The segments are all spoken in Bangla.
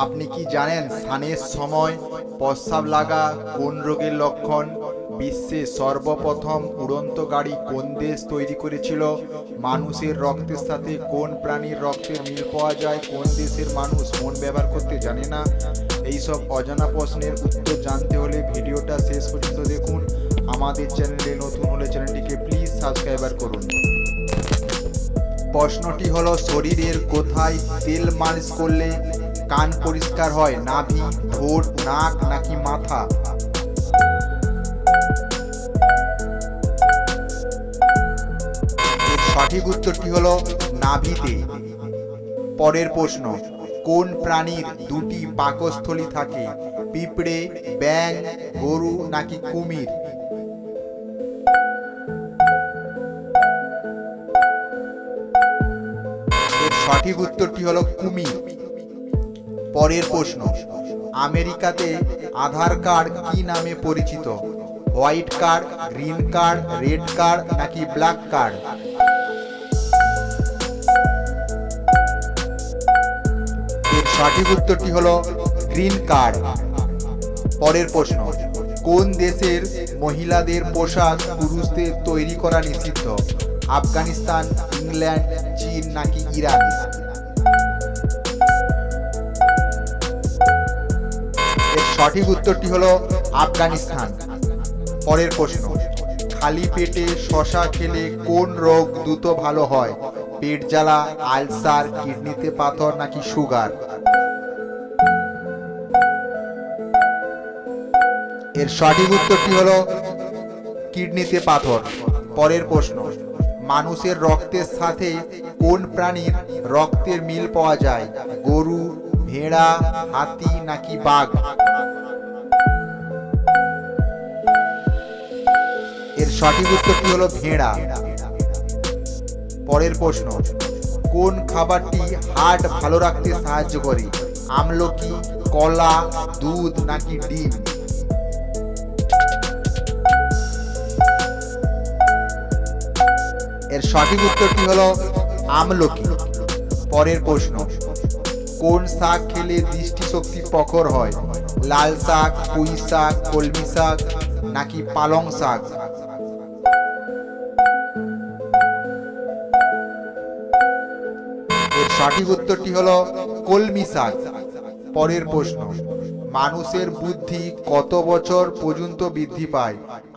আপনি কি জানেন স্নানের সময় প্রস্রাব লাগা কোন রোগের লক্ষণ? বিশ্বে সর্বপ্রথম উড়ন্ত গাড়ি কোন দেশ তৈরি করেছিল? মানুষের রক্তের সাথে কোন প্রাণীর রক্তের মিল পাওয়া যায়? কোন দেশের মানুষ ফোন ব্যবহার করতে জানে না? এইসব অজানা প্রশ্নের উত্তর জানতে হলে ভিডিওটা শেষ পর্যন্ত দেখুন। আমাদের চ্যানেলে নতুন হলে চ্যানেলটিকে প্লিজ সাবস্ক্রাইবার করুন। প্রশ্নটি হলো, শরীরের কোথায় তেল মালিশ করলে কান পরিষ্কার হয়? নাভি, ঠোঁট, নাক নাকি মাথা? এর সঠিক উত্তরটি হলো নাভিতে। পরের প্রশ্ন, কোন প্রাণীর দুটি পাকস্থলী থাকে? পিঁপড়ে, ব্যাঙ, গরু নাকি কুমির? এর সঠিক উত্তরটি হলো কুমির। পরের প্রশ্ন, আমেরিকাতে আধার কার্ড কি নামে পরিচিত? White card, green card, red card নাকি ব্ল্যাক কার্ড? এর সঠিক উত্তরটি হলো গ্রিন কার্ড। পরের প্রশ্ন, কোন দেশের মহিলাদের পোশাক পুরুষদের তৈরি করা নিষিদ্ধ? আফগানিস্তান, ইংল্যান্ড, চীন নাকি ইরান? এর সঠিক উত্তরটি হলো আফগানিস্তান। পরের প্রশ্ন, খালি পেটে শসা খেলে কোন রোগ দ্রুত ভালো হয়? পেট জ্বালা, আলসার, কিডনিতে পাথর নাকি সুগার? এর সঠিক উত্তরটি হলো কিডনিতে পাথর। পরের প্রশ্ন, মানুষের রক্তের সাথে কোন প্রাণীর রক্তের মিল পাওয়া যায়? গরু, ভেড়া, হাতি নাকি বাঘ? এর সঠিক উত্তরটি হলো ভেড়া। পরের প্রশ্ন, কোন খাবারটি হার্ট ভালো রাখতে সাহায্য করে? আমলকি, কলা, দুধ নাকি ডিম? এর সঠিক উত্তরটি হলো আমলকি। পরের প্রশ্ন, কোন শাক খেলে দৃষ্টিশক্তি প্রখর হয়? লাল শাক, পুঁই শাক, কলমি শাক নাকি পালং শাক? এর সঠিক উত্তরটি হলো কলমি শাক। পরের প্রশ্ন, মানুষের বুদ্ধি কত বছর পর্যন্ত বৃদ্ধি পায়?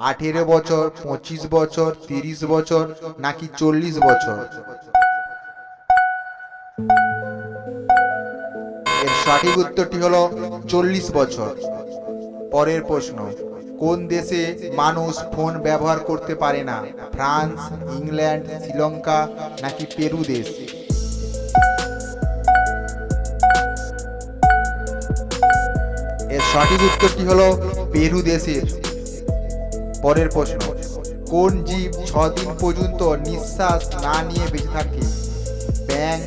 18 বছর, 25 বছর, 30 বছর নাকি 40 বছর? এর সঠিক উত্তরটি হলো 40 বছর। পরের প্রশ্ন, কোন দেশে মানুষ ফোন ব্যবহার করতে পারে না? ফ্রান্স, ইংল্যান্ড, শ্রীলঙ্কা নাকি পেরু দেশ? এর সঠিক উত্তরটি হলো পেরু দেশের। পরের প্রশ্ন, কোন জীব 6 দিন পর্যন্ত নিঃশ্বাস না নিয়ে বেঁচে থাকে? ব্যাঙ,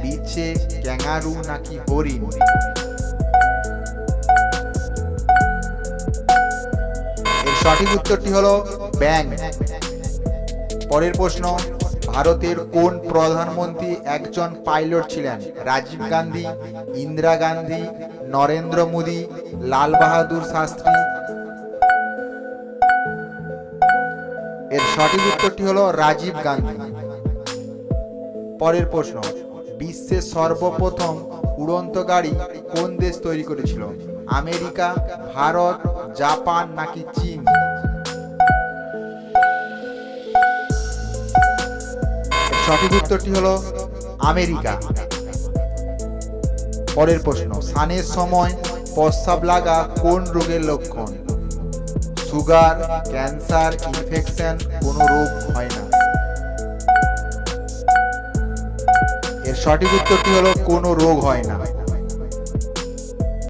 বিছে, ক্যাঙ্গারু নাকি হরিণ? এর সঠিক উত্তরটি হলো ব্যাঙ। পরের প্রশ্ন, ভারতের কোন প্রধানমন্ত্রী একজন পাইলট ছিলেন? রাজীব গান্ধী, ইন্দিরা গান্ধী, নরেন্দ্র মোদী, লাল বাহাদুর শাস্ত্রী? এর সঠিক উত্তরটি হলো রাজীব গান্ধী। পরের প্রশ্ন, বিশ্বের সর্বপ্রথম উড়ন্ত গাড়ি কোন দেশ তৈরি করেছিল? আমেরিকা, ভারত, জাপান নাকি চীন? সঠিক উত্তরটি হলো আমেরিকা। পরের প্রশ্ন, স্নানের সময় প্রস্রাব লাগা কোন রোগের লক্ষণ? সুগার, ক্যান্সার, ইনফেকশন, কোনো রোগ হয় না। এর সঠিক উত্তরটি হলো কোনো রোগ হয় না।